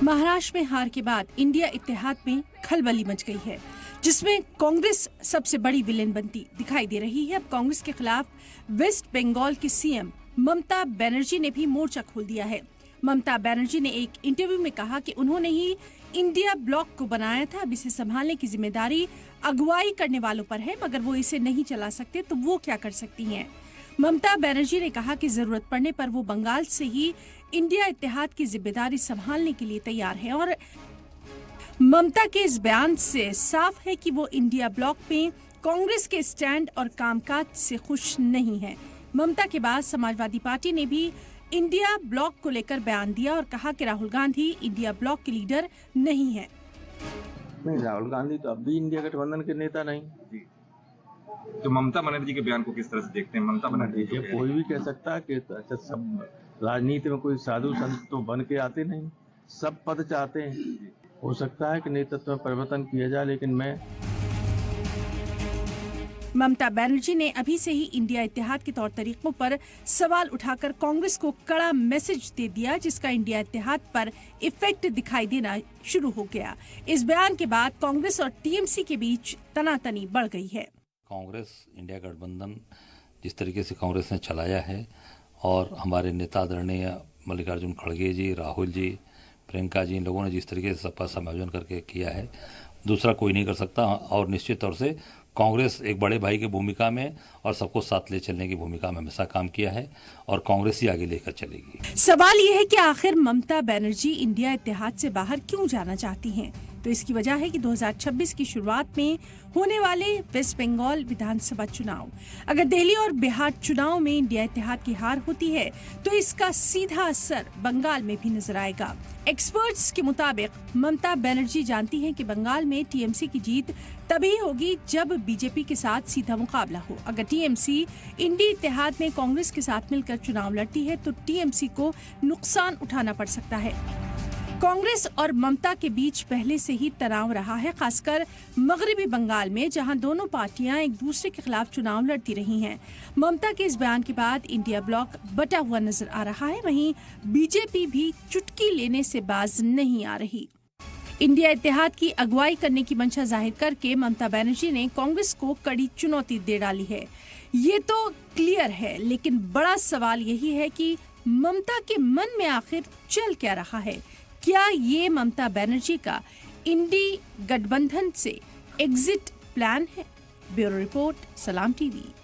महाराष्ट्र में हार के बाद इंडिया इत्तेहाद में खलबली मच गई है, जिसमें कांग्रेस सबसे बड़ी विलेन बनती दिखाई दे रही है। अब कांग्रेस के खिलाफ वेस्ट बंगाल की सीएम ममता बनर्जी ने भी मोर्चा खोल दिया है। ममता बनर्जी ने एक इंटरव्यू में कहा कि उन्होंने ही इंडिया ब्लॉक को बनाया था, अब इसे संभालने की जिम्मेदारी अगुवाई करने वालों पर है, मगर वो इसे नहीं चला सकते तो वो क्या कर सकती हैं। ममता बनर्जी ने कहा कि जरूरत पड़ने पर वो बंगाल से ही इंडिया इत्तेहाद की जिम्मेदारी संभालने के लिए तैयार है और ममता के इस बयान से साफ है कि वो इंडिया ब्लॉक में कांग्रेस के स्टैंड और कामकाज से खुश नहीं है। ममता के बाद समाजवादी पार्टी ने भी इंडिया ब्लॉक को लेकर बयान दिया और कहा कि राहुल गांधी इंडिया ब्लॉक के लीडर नहीं है। नहीं, राहुल गांधी तो अब भी इंडिया गठबंधन के नेता नहीं। तो ममता बनर्जी के बयान को किस तरह से देखते हैं? ममता बनर्जी ये कोई भी कह सकता है कि अच्छा, सब राजनीति में कोई साधु संत तो बन के आते नहीं, सब पद चाहते हैं। हो सकता है कि नेतृत्व में परिवर्तन किया जाए, लेकिन ममता बनर्जी ने अभी से ही इंडिया इत्तेहाद के तौर तरीकों पर सवाल उठाकर कांग्रेस को कड़ा मैसेज दे दिया, जिसका इंडिया इत्तेहाद पर इफेक्ट दिखाई देना शुरू हो गया। इस बयान के बाद कांग्रेस और टीएमसी के बीच तनातनी बढ़ गई है। कांग्रेस इंडिया गठबंधन जिस तरीके से कांग्रेस ने चलाया है और हमारे नेता आदरणीय मल्लिकार्जुन खड़गे जी, राहुल जी, प्रियंका जी, इन लोगों ने जिस तरीके से सबका समायोजन करके किया है, दूसरा कोई नहीं कर सकता। और निश्चित तौर से कांग्रेस एक बड़े भाई की भूमिका में और सबको साथ ले चलने की भूमिका में हमेशा काम किया है और कांग्रेस ही आगे लेकर चलेगी। सवाल ये है कि आखिर ममता बनर्जी इंडिया इत्तेहाद से बाहर क्यों जाना चाहती हैं? तो इसकी वजह है कि 2026 की शुरुआत में होने वाले वेस्ट बंगाल विधानसभा चुनाव, अगर दिल्ली और बिहार चुनाव में इंडिया इत्तेहाद की हार होती है तो इसका सीधा असर बंगाल में भी नजर आएगा। एक्सपर्ट्स के मुताबिक ममता बनर्जी जानती हैं कि बंगाल में टीएमसी की जीत तभी होगी जब बीजेपी के साथ सीधा मुकाबला हो। अगर टीएमसी इंडिया इत्तेहाद में कांग्रेस के साथ मिलकर चुनाव लड़ती है तो टीएमसी को नुकसान उठाना पड़ सकता है। कांग्रेस और ममता के बीच पहले से ही तनाव रहा है, खासकर मगरबी बंगाल में, जहां दोनों पार्टियां एक दूसरे के खिलाफ चुनाव लड़ती रही हैं। ममता के इस बयान के बाद इंडिया ब्लॉक बटा हुआ नजर आ रहा है, वहीं बीजेपी भी चुटकी लेने से बाज नहीं आ रही। इंडिया इत्तेहाद की अगुवाई करने की मंशा जाहिर करके ममता बनर्जी ने कांग्रेस को कड़ी चुनौती दे डाली है। ये तो क्लियर है, लेकिन बड़ा सवाल यही है कि ममता के मन में आखिर चल क्या रहा है। क्या ये ममता बनर्जी का इंडी गठबंधन से एग्जिट प्लान है? ब्यूरो रिपोर्ट, सलाम टीवी।